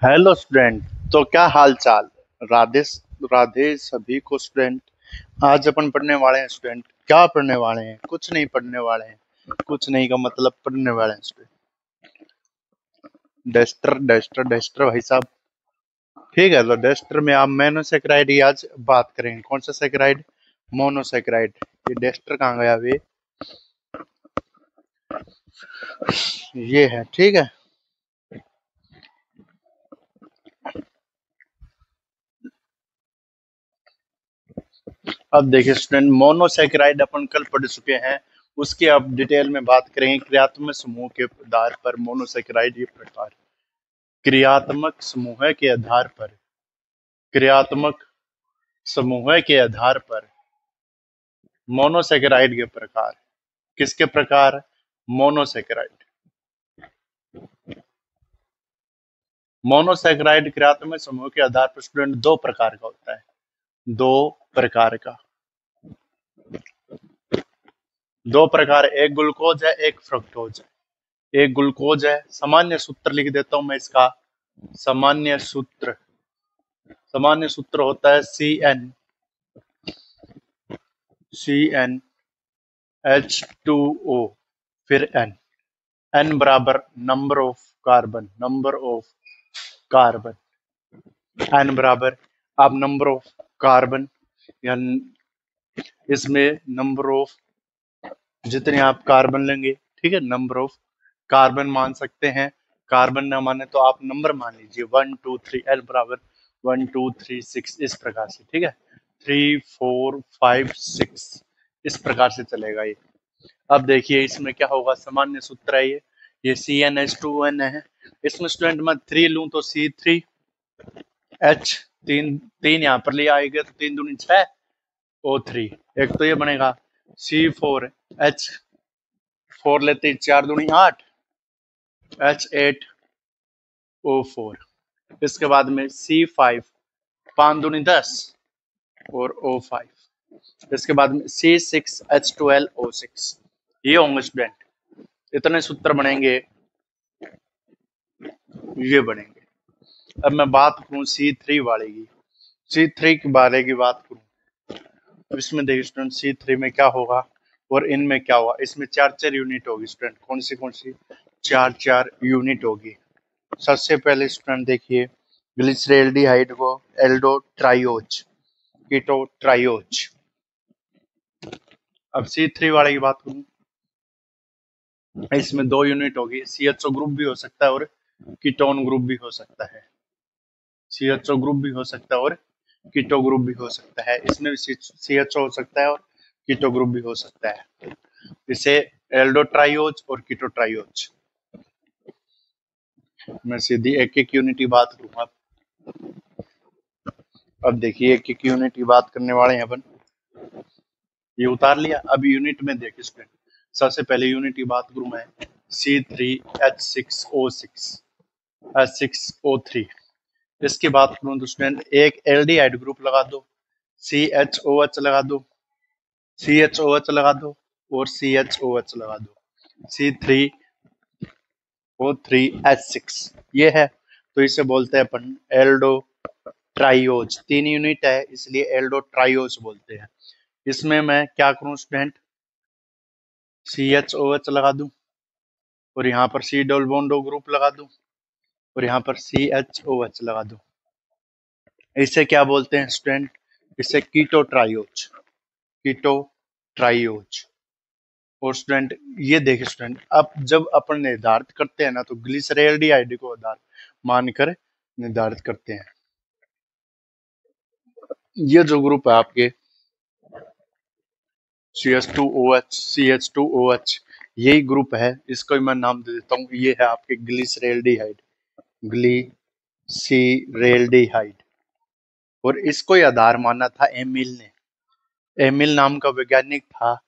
Hello student. तो क्या हाल चाल। राधे राधे सभी को स्टूडेंट। आज अपन पढ़ने वाले हैं स्टूडेंट। क्या पढ़ने वाले हैं? कुछ नहीं पढ़ने वाले हैं। कुछ नहीं का मतलब पढ़ने वाले हैं स्टूडेंट। डेस्टर डेस्टर डेस्टर भाई साहब। ठीक है, तो डेस्टर में आप मोनोसेकेराइड की आज बात करेंगे। कौन सा सेकेराइड? मोनोसेकेराइड। ये डेस्टर कहाँ गया अभी? ये है, ठीक है। अब देखिए स्टूडेंट, मोनोसेकेराइड अपन कल पढ़ चुके हैं। उसकी अब डिटेल में बात करेंगे। क्रियात्मक समूह के आधार पर मोनोसेकेराइड ये प्रकार। क्रियात्मक समूह के आधार पर क्रियात्मक समूह के आधार पर मोनोसेकेराइड के प्रकार। किसके प्रकार? मोनोसेकेराइड। मोनोसेकेराइड क्रियात्मक समूह के आधार पर स्टूडेंट दो प्रकार का होता है। दो प्रकार का। दो प्रकार, एक ग्लूकोज है, एक फ्रक्टोज है। एक ग्लूकोज है। सामान्य सूत्र लिख देता हूं मैं इसका। सामान्य सूत्र होता है CnH2O, फिर N बराबर नंबर ऑफ कार्बन। N बराबर आप नंबर ऑफ कार्बन, या इसमें नंबर ऑफ जितने आप कार्बन लेंगे, ठीक है, नंबर ऑफ कार्बन मान सकते हैं। कार्बन ना माने तो आप नंबर मान लीजिए 1 2 3। L बराबर 1 2 3 6, इस प्रकार से, ठीक है। 3 4 5 6, इस प्रकार से चलेगा ये। अब देखिए इसमें क्या होगा। सामान्य सूत्र है ये CnH2n है। इसमें स्टूडेंट मैं 3 लूं तो C3H, तीन तीन यहाँ पर ले आएगा तो 3 दूनी 6 O3। एक तो ये बनेगा C4H4 लेते हैं 4 दूनी 8 H8O4। इसके बाद में C5 5 दूनी 10 और O5। इसके बाद में C6H12O6। ये होंगे स्टूडेंट, इतने सूत्र बनेंगे, ये बनेंगे। अब मैं बात करूं C3 वाले की। C3 के बारे की बात करूं तो इसमें देखिए स्टूडेंट, C3 में क्या होगा और इनमें क्या होगा। इसमें 4 यूनिट होगी स्टूडेंट। कौन सी 4 यूनिट होगी। सबसे पहले स्टूडेंट देखिए, ग्लिसरेल्डिहाइड को एल्डो ट्राइओच, कीटो ट्राइओच। अब C3 वाले की बात करूं, इसमें 2 यूनिट होगी। CHO ग्रुप भी हो सकता है और कीटोन ग्रुप भी हो सकता है। CHO ग्रुप भी हो सकता है और कीटो ग्रुप भी हो सकता है। इसमें भी CHO हो सकता है और कीटो ग्रुप भी हो सकता है। इसे एल्डो ट्राइओच और कीटो ट्राइओच। मैं सीधी एक एक यूनिट की बात करूंगा। अब देखिए एक एक यूनिट की बात करने वाले हैं अपन। ये उतार लिया। अब यूनिट में देखिए स्टूडेंट, सबसे पहले यूनिट की बात करूं मैं C3H6O6 H6O3। इसकी बात करूं तो स्टूडेंट एक एल्डिहाइड ग्रुप लगा दो, CHOH लगा दो, CHOH लगा दो और CHOH लगा दो। C3O3H6 ये है। तो इसे बोलते हैं अपन एल्डो ट्राइओज। 3 यूनिट है इसलिए एल्डो ट्राइओज बोलते हैं। इसमें मैं क्या करूं स्टूडेंट, CHOH लगा दूं और यहाँ पर C डबल बॉन्ड ग्रुप लगा दूं और यहाँ पर CHOH लगा दूं। इसे क्या बोलते हैं स्टूडेंट? इसे कीटो ट्राइओज, कीटो ट्राइओज। और स्टूडेंट ये देखिए स्टूडेंट, अब जब अपन निर्धारित करते हैं ना तो ग्लिसरेल्डिहाइड को आधार मानकर निर्धारित करते हैं। ये जो ग्रुप है आपके CH2OH यही ग्रुप है। इसको मैं नाम दे देता हूँ, ये है आपके ग्लिसरेल्डिहाइड, ग्लिसरेल्डिहाइड। और इसको ही आधार माना था एमिल ने। एमिल नाम का वैज्ञानिक था।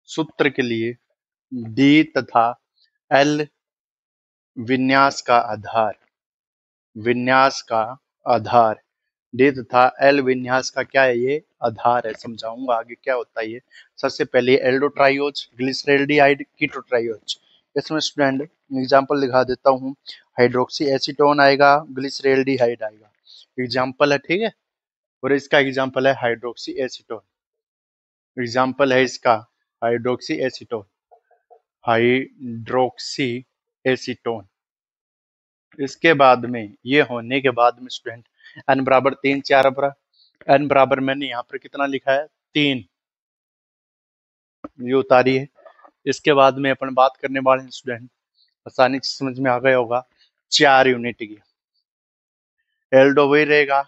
सूत्र के लिए डी तथा एल विन्यास का आधार, विन्यास का आधार। डी तथा एल विन्यास का क्या है? ये आधार है। समझाऊंगा आगे क्या होता है ये। सबसे पहले एल्डो ट्राइओज, ग्लिसरेल्डिहाइड, कीटो ट्राइओज। इसमें स्टूडेंट एग्जांपल दिखा देता हूँ। हाइड्रोक्सी एसीटोन आएगा, ग्लिसरेल्डिहाइड आएगा। एग्जाम्पल है, ठीक है। और इसका एग्जाम्पल है हाइड्रोक्सी एसीटोन। एग्जाम्पल है इसका हाइड्रोक्सी एसीटोन, हाइड्रोक्सी एसीटोन। इसके बाद में ये होने के बाद में स्टूडेंट n बराबर 3 4 पर n बराबर मैंने यहाँ पर कितना लिखा है 3, ये उतारी है। इसके बाद में अपन बात करने वाले हैं स्टूडेंट, आसानी से समझ में आ गया होगा, 4 यूनिट की। एल्डो वही रहेगा,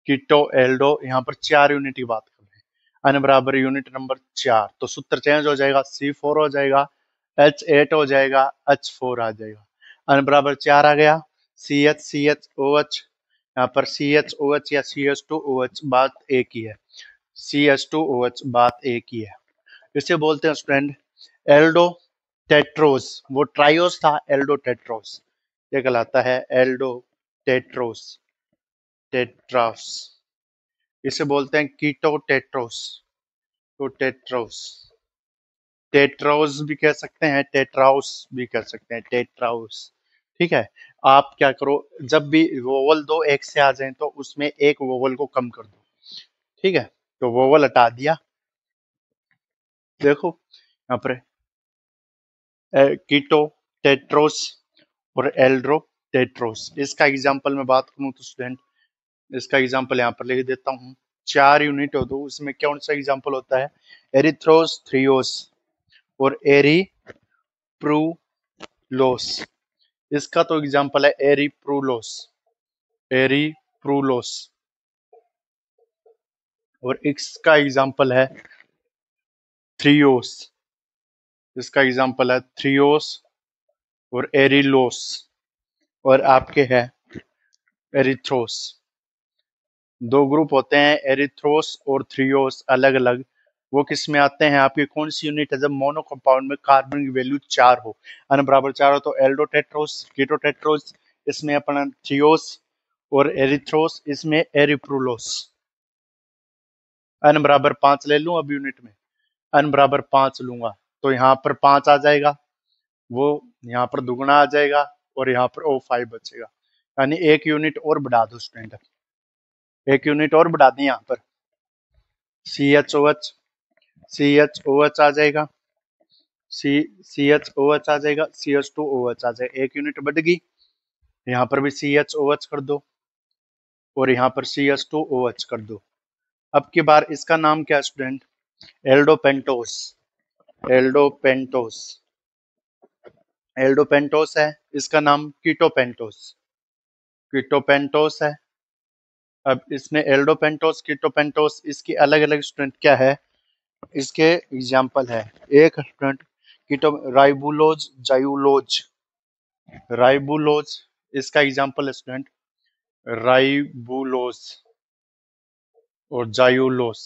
कीटो एल्डो, यहाँ पर 4 यूनिट की बात कर रहे हैं। n बराबर यूनिट नंबर 4, तो सूत्र चेंज हो जाएगा, C4 हो जाएगा, H8 हो जाएगा, H4 आ जाएगा। n बराबर 4 आ गया, CH यहाँ पर CHOH या CH2OH बात एक ही है, CH2OH बात एक ही है। इसे बोलते हैं स्टूडेंट एल्डो टेट्रोस। वो ट्रायोस था, एल्डो टेट्रोस, ये कहलाता है एल्डो टेट्रोस, टेट्रास। इसे बोलते हैं कीटो टेट्रोस, तो टेट्रोस, टेट्रोस भी कह सकते हैं, टेट्राउस भी कह सकते हैं, टेट्राउस। ठीक है। आप क्या करो, जब भी वोवल दो एक से आ जाए तो उसमें एक वोवल को कम कर दो, ठीक है। तो वोवल हटा दिया, देखो यहाँ पर कीटो टेट्रोस और एल्ड्रो टेट्रोस। इसका एग्जाम्पल मैं बात करूं तो स्टूडेंट, इसका एग्जाम्पल यहाँ पर लिख देता हूँ। 4 यूनिट हो तो उसमें कौन सा एग्जाम्पल होता है, एरिथ्रोस थ्रियोस और एरिप्रूलोस। इसका तो एग्जाम्पल है एरिप्रूलोस, एरिप्रूलोस। और इसका एग्जाम्पल है थ्रियोस, इसका एग्जाम्पल है थ्रियोस और एरिलोस। और आपके है एरिथ्रोस। दो ग्रुप होते हैं, एरिथ्रोस और थ्रियोस, अलग अलग। वो किस में आते हैं, आपकी कौन सी यूनिट है, जब मोनो कंपाउंड में कार्बन की वैल्यू 4 हो, n बराबर 4 हो, तो एल्डोटेट्रोस, कीटोटेट्रोस, इसमें अपना थ्रियोस, और एरिथ्रोस, इसमें एरिप्रूलोस। n बराबर 5 ले लूं अब यूनिट में, n बराबर 5 लूंगा तो यहाँ पर 5 आ जाएगा, वो यहाँ पर दुगना आ जाएगा, और यहाँ पर O5 बचेगा। यानी एक यूनिट और बढ़ा दो स्टूडेंट, एक यूनिट और बढ़ा दें, यहाँ पर CHOH, CHOH आ जाएगा, CHOH आ जाएगा, CH2OH आ जाएगा, एक यूनिट बढ़ गई। यहाँ पर भी CHOH कर दो, और यहाँ पर CH2OH कर दो। अब की बार इसका नाम क्या है स्टूडेंट, एल्डोपेंटोस, एल्डोपेंटोस, एल्डोपेंटोस है। इसका नाम कीटोपेंटोस, कीटोपेंटोस है। अब इसमें एल्डोपेंटोस, कीटोपेंटोस, इसकी अलग अलग स्टूडेंट क्या है, इसके एग्जाम्पल है। एक स्टूडेंट कीटो राइबुलोज जाइलोज, राइबुलोज, इसका एग्जाम्पल है स्टूडेंट राइबुलोज और जाइलोस।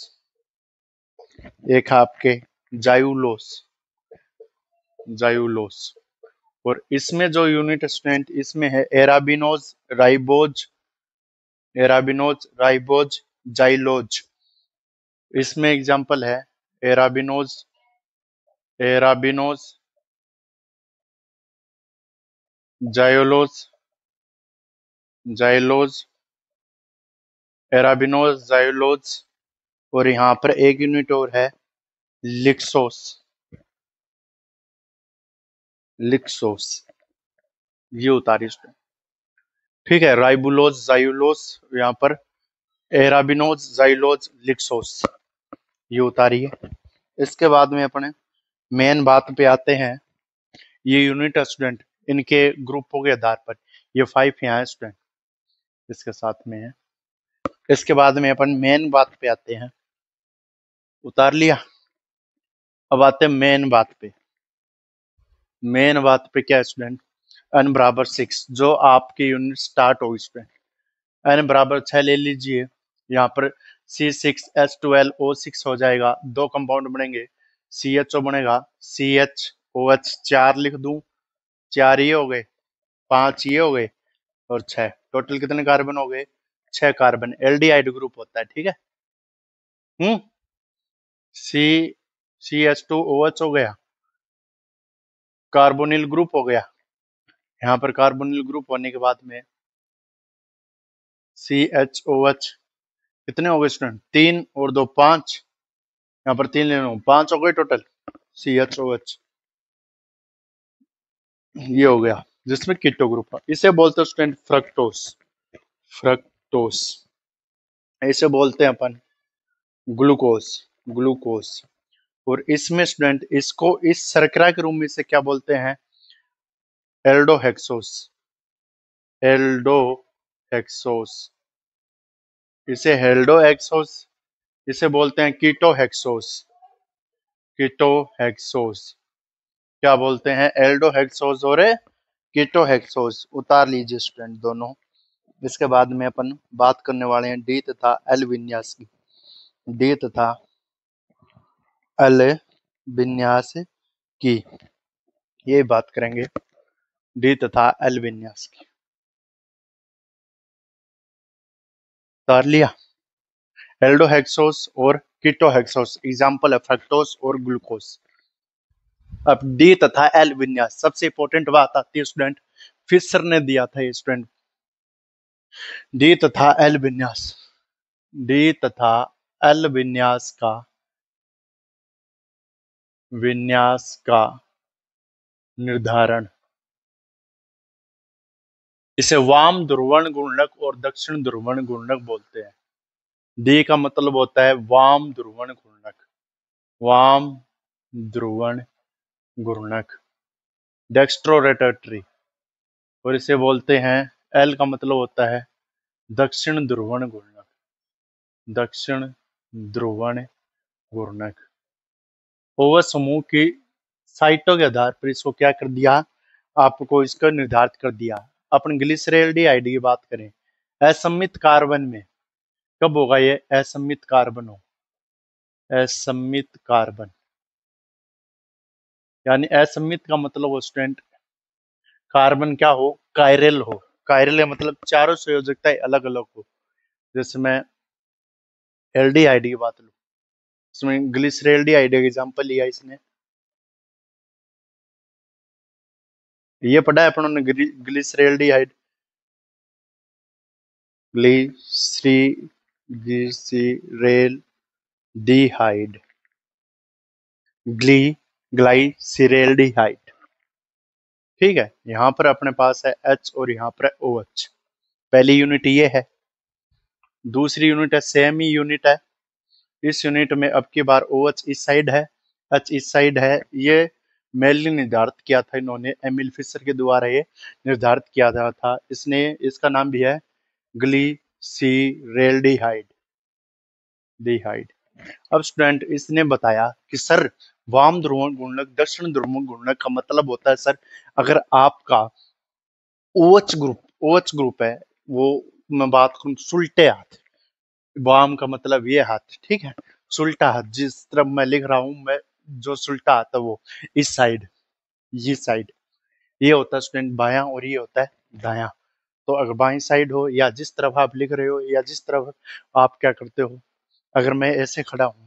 एक है आपके जाइलोस, जाइलोस। और इसमें जो यूनिट स्टूडेंट इसमें है एराबिनोज राइबोज, एराबिनोज राइबोज जाइलोज। इसमें एग्जाम्पल है एराबिनोज, एराबिनोज जाइलोज, जाइलोज, एराबिनोज जाइलोज। और यहाँ पर एक यूनिट और है लिक्सोस, लिक्सोस, ये उतारी स्टूडेंट। ठीक है, राइबुलोज जाइलोस, यहाँ पर एराबिनोज जाइलोज लिक्सोस, ये उतारी है। इसके बाद में अपने मेन बात पे आते हैं। ये यूनिट स्टूडेंट इनके ग्रुपों के आधार पर, ये 5 यहाँ है स्टूडेंट, इसके साथ में है। इसके बाद में अपन मेन बात पे आते हैं, उतार लिया। अब आते हैं मेन बात पे। मेन बात पे क्या है स्टूडेंट, n बराबर 6, जो आपकी यूनिट स्टार्ट होगी स्टूडेंट, n बराबर 6 ले लीजिए। यहाँ पर C6H12O6 हो जाएगा, दो कंपाउंड बनेंगे, CHO बनेगा, CHOH 4 लिख दूं, 4 ये हो गए, 5 ये हो गए, और 6, टोटल कितने कार्बन हो गए, 6 कार्बन। एल्डिहाइड ग्रुप होता है, ठीक है। हम्म, सी CH2OH हो गया, कार्बोनिल ग्रुप हो गया, यहाँ पर कार्बोनिल ग्रुप होने के बाद में CHOH कितने हो गए स्टूडेंट? 3 और 2 5, यहाँ पर 3 ले लो, 5 हो गए टोटल CHOH, ये हो गया जिसमें कीटो ग्रुप है। इसे बोलते हैं स्टूडेंट फ्रक्टोस। फ्रक्टोस इसे बोलते हैं अपन ग्लूकोज। ग्लूकोज। और इसमें स्टूडेंट इसको इस शर्करा के रूप में इसे क्या बोलते हैं? एल्डोहेक्सोस। एल्डोहेक्सोस, इसे हेल्डोहेक्सोस, इसे बोलते हैं कीटोहेक्सोस। कीटोहेक्सोस क्या बोलते हैं? एल्डोहेक्सोस और कीटोहेक्सोस। उतार लीजिए स्टूडेंट दोनों। इसके बाद में अपन बात करने वाले हैं डी तथा एल विन्यास की। डी तथा एल विन्यास की ये बात करेंगे, डी तथा एल विन्यास की। उतार लिया। एल्डोहेक्सोस और कीटोहेक्सोस एग्जाम्पल है फ्रक्टोस और ग्लूकोज। अब डी तथा एल विन्यास, सबसे इंपॉर्टेंट बात आती है स्टूडेंट, फिशर ने दिया था ये स्टूडेंट, डी तथा एल विन्यास। डी तथा एल विन्यास का निर्धारण, इसे वाम ध्रुवण गुणक और दक्षिण ध्रुवण गुणक बोलते हैं। डी का मतलब होता है वाम ध्रुवण गुणक। वाम ध्रुवण गुणक, डेक्स्ट्रोरोटेटरी। और इसे बोलते हैं, एल का मतलब होता है दक्षिण ध्रुवण गुणक। दक्षिण ध्रुवण गुणक। ओवर समूह की साइटों के आधार पर इसको क्या कर दिया? आपको इसका निर्धारित कर दिया। अपन ग्लिसरॉल्डिहाइड की बात करें, असम्मित कार्बन में कब होगा ये असम्मित कार्बन हो? असम्मित कार्बन यानी असम्मित का मतलब हो स्टूडेंट कार्बन क्या हो? कायरल हो। कायरल मतलब चारों संयोजकताएं अलग अलग हो। जैसे मैं एल्डिहाइड की बात लूं, इसमें ग्लिसरॉल्डिहाइड का एग्जांपल लिया इसने, ये पढ़ा है अपन ने ग्लिसरॉल्डिहाइड। ग्लिसरॉल्डिहाइड, ग्लाइसिरॉल्डिहाइड, ठीक है। यहाँ पर अपने पास है H और यहाँ पर OH। पहली यूनिट ये है, दूसरी यूनिट है सेम ही यूनिट है। इस यूनिट में अब की बार OH इस साइड है, H इस साइड है। ये मेनली निर्धारित किया था इन्होंने, एमिल फिशर के द्वारा ये निर्धारित किया था। इसने, इसका नाम भी है ग्लिसरॉल्डिहाइड। डिहाइड। अब स्टूडेंट इसने बताया कि सर वाम ध्रुवण गुणक दक्षिण ध्रुवण गुणक का मतलब होता है सर, अगर आपका OH ग्रुप है, वो मैं बात करूं सुल्टे हाथ, वाम का मतलब ये हाथ, ठीक है, सुल्टा हाथ जिस तरफ मैं लिख रहा हूं मैं, जो सुल्टा हाथ है वो इस साइड, ये साइड, ये होता है स्टूडेंट बायां और ये होता है दायां। तो अगर बाई साइड हो या जिस तरफ आप लिख रहे हो या जिस तरफ आप क्या करते हो, अगर मैं ऐसे खड़ा हूं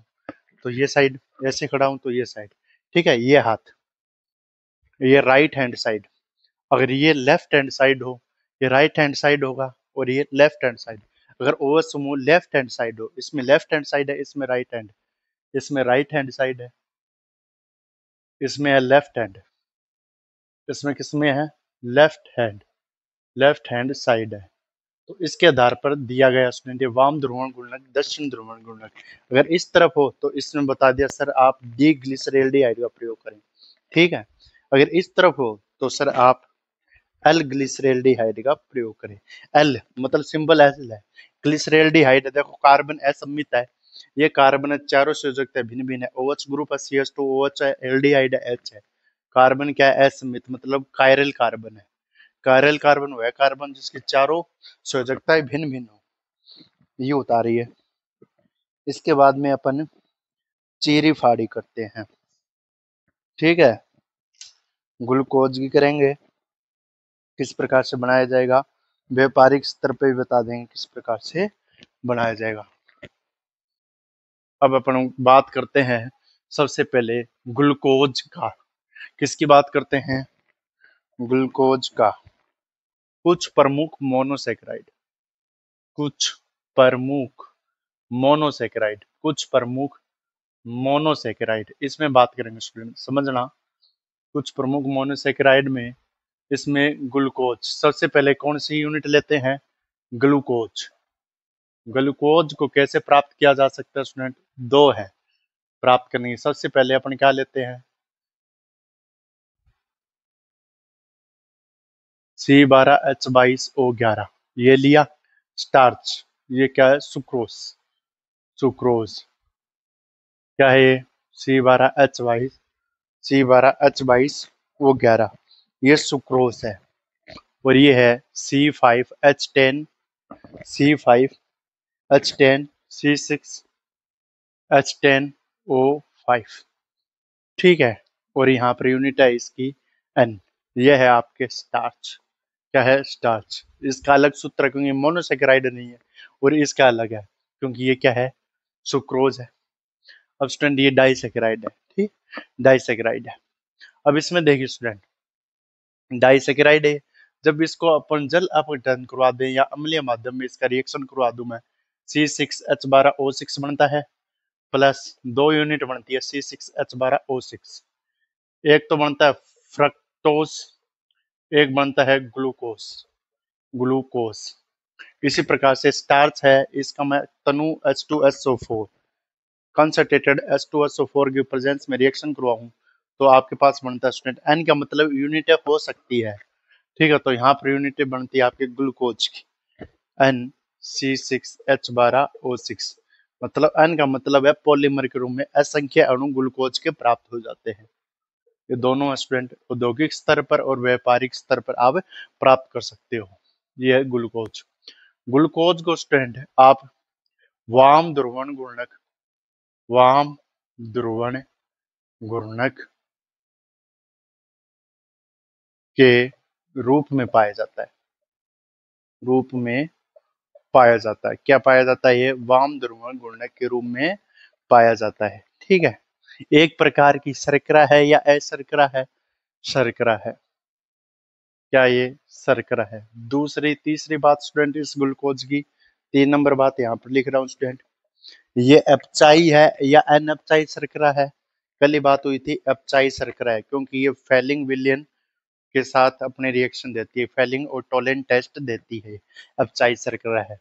तो ये साइड, ऐसे खड़ा हूं तो ये साइड, ठीक है, ये हाथ, ये राइट हैंड साइड। अगर ये लेफ्ट हैंड साइड हो, ये राइट हैंड साइड होगा और ये लेफ्ट हैंड साइड। अगर ओवर समूह लेफ्ट हैंड साइड हो, इसमें लेफ्ट हैंड साइड है, इसमें राइट हैंड, इसमें राइट हैंड साइड है, इसमें है लेफ्ट हैंड, इसमें किसमें है लेफ्ट हैंड साइड है। तो इसके आधार पर दिया गया स्टूडेंट वाम ध्रुवण गुणक दक्षिण ध्रुवण गुणक। अगर इस तरफ हो तो इसने बता दिया सर आप डी ग्लिसरॉल्डिहाइड का प्रयोग करें, ठीक है। अगर इस तरफ हो तो सर आप एल ग्लिसरॉल्डिहाइड का प्रयोग करें। एल मतलब सिंबल एल है, ग्लिसरॉल्डिहाइड देखो कार्बन असम्मित है, ये कार्बन है, चारों संयोजकता भिन्न भिन्न है। OH ग्रुप है, CH2 OH है, एल्डिहाइड है, H है। कार्बन क्या है? असम्मित मतलब कायरल कार्बन है। कायरल कार्बन वह कार्बन जिसकी चारों संयोजकताएं भिन्न भिन्न हो, ये उतारी है। इसके बाद में अपन चीरी फाड़ी करते हैं, ठीक है। ग्लूकोज की करेंगे, किस प्रकार से बनाया जाएगा, व्यापारिक स्तर पे भी बता देंगे किस प्रकार से बनाया जाएगा। अब अपन बात करते हैं सबसे पहले ग्लूकोज का। किसकी बात करते हैं? ग्लूकोज का कुछ प्रमुख मोनोसेकेराइड, कुछ प्रमुख मोनोसेकेराइड, कुछ प्रमुख मोनोसेकेराइड, इसमें बात करेंगे स्टूडेंट, समझना। कुछ प्रमुख मोनोसेकेराइड में इसमें ग्लूकोज, सबसे पहले कौन सी यूनिट लेते हैं? ग्लूकोज। ग्लूकोज को कैसे प्राप्त किया जा सकता है स्टूडेंट? दो है प्राप्त करने की। सबसे पहले अपन क्या लेते हैं? C12H22O11, ये लिया। स्टार्च, ये क्या है? सुक्रोज। सुक्रोज क्या है ये? C12H22O11, ये सुक्रोज है। और ये है C5H10, C6H10O5, ठीक है। और यहाँ पर यूनिट है इसकी N। ये है आपके स्टार्च। क्या है? स्टार्च। इसका अलग सूत्र है क्योंकि मोनोसेकेराइड नहीं है, और इसका अलग है क्योंकि ये क्या है? सुक्रोज है। अब स्टूडेंट ये डाइसेकेराइड है, ठीक, डाइसेकेराइड है। अब इसमें देखिए स्टूडेंट, डाइसेकेराइड है, जब इसको अपन जल अपघटन करवा दें या अम्लीय माध्यम में इसका रिएक्शन करवा दूं मैं, C6H12O6 बनता है, प्लस दो यूनिट बनती है C6H12O6। एक तो बनता है फ्रक्टोज, एक बनता है ग्लूकोज। ग्लूकोज। इसी प्रकार से स्टार्च है, इसका मैं तनु H2SO4, कंसंट्रेटेड H2SO4 की प्रेजेंस में रिएक्शन करवाऊं तो आपके पास बनता है स्टूडेंट N, का मतलब यूनिटें हो सकती है, ठीक है। तो यहाँ पर यूनिटें बनती है आपके ग्लूकोज की, NC6H12O6, मतलब N का मतलब है पॉलीमर के रूप में असंख्य अणु ग्लूकोज के प्राप्त हो जाते हैं। ये दोनों स्टूडेंट औद्योगिक स्तर पर और व्यापारिक स्तर पर आप प्राप्त कर सकते हो। ये है ग्लूकोज। ग्लूकोज को स्टूडेंट आप वाम ध्रुवण घूर्णक, वाम ध्रुवण घूर्णक के रूप में पाया जाता है, रूप में पाया जाता है। क्या पाया जाता है? ये वाम ध्रुवण घूर्णक के रूप में पाया जाता है, ठीक है। एक प्रकार की शर्करा है या अशर्करा है? शर्करा है। क्या ये शर्करा है? दूसरी तीसरी बात स्टूडेंट इस ग्लूकोज की, 3 नंबर बात यहाँ पर लिख रहा हूँ स्टूडेंट, ये अपचाई है या अनअपचाई शर्करा है? कल ही बात हुई थी, अपचाई शर्करा है, क्योंकि ये फेलिंग विलयन के साथ अपने रिएक्शन देती है, फेलिंग और टोलेंट टेस्ट देती है, अपचाई शर्करा है,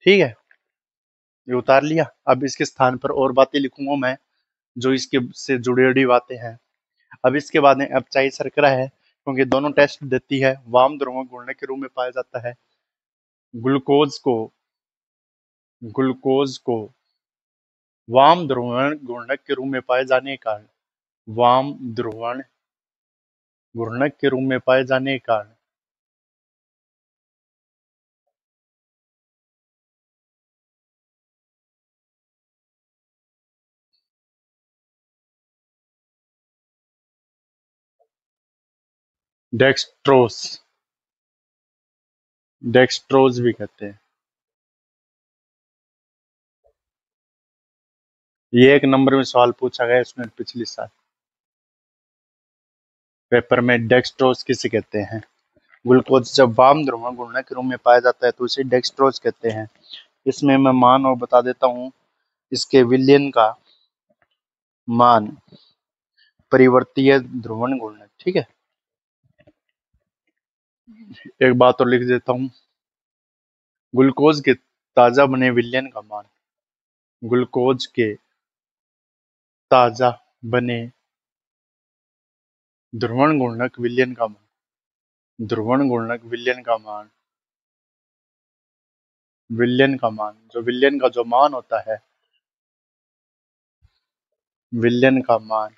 ठीक है। ये उतार लिया। अब इसके स्थान पर और बातें लिखूंगा मैं जो इसके से जुड़ी हुई बातें हैं। अब इसके बाद में अपचाई शर्करा है क्योंकि दोनों टेस्ट देती है, वाम ध्रुवण घूर्णक के रूप में पाया जाता है। ग्लूकोज को, ग्लूकोज को वाम ध्रुवण घूर्णक के रूप में पाए जाने के कारण, वाम ध्रुवण घूर्णक के रूप में पाए जाने के कारण डेक्सट्रोस, डेक्सट्रोज भी कहते हैं। ये 1 नंबर में सवाल पूछा गया इसमें पिछले साल पेपर में, डेक्सट्रोज किसे कहते हैं? ग्लूकोज जब वाम ध्रुवण घूर्णक के रूप में पाया जाता है तो उसे डेक्सट्रोज कहते हैं। इसमें मैं मान और बता देता हूँ, इसके विलयन का मान, परिवर्तीय ध्रुवण घूर्णक, ठीक है। एक बात और लिख देता हूँ, ग्लूकोज के ताजा बने विलयन का मान, ग्लूकोज के ताजा बने ध्रुवण घूर्णक विलयन का मान, ध्रुवण घूर्णक विलयन का मान, विलयन का मान, जो विलयन का जो मान होता है, विलयन का मान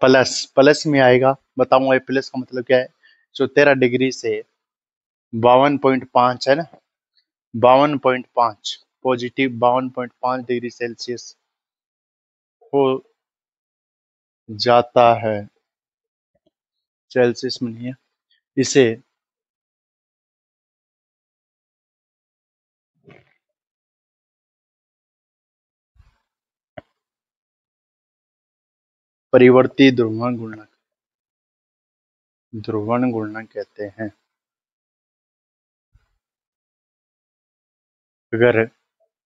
प्लस, प्लस में आएगा, बताऊंगा ये प्लस का मतलब क्या है। जो 13 डिग्री से 52.5 है ना, 52.5 पॉजिटिव, 52.5 डिग्री सेल्सियस हो जाता है, सेल्सियस में नहीं है, इसे परिवर्ती ध्रुवण घूर्णक, ध्रुवण गुणन कहते हैं। अगर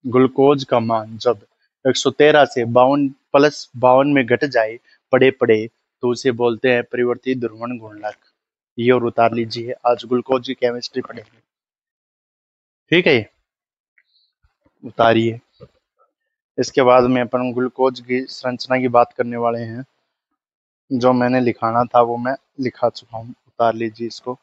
ग्लूकोज का मान जब 113 से 52 में घट जाए पड़े पड़े तो उसे बोलते हैं परिवर्ती ध्रुवण गुणनक। ये और उतार लीजिए, आज ग्लूकोज की केमिस्ट्री पढ़ेंगे। ठीक है, उतारिए। इसके बाद में अपन ग्लूकोज की संरचना की बात करने वाले हैं। जो मैंने लिखाना था वो मैं लिखा चुका हूँ, उतार लीजिए इसको।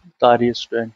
उतारिए स्टूडेंट।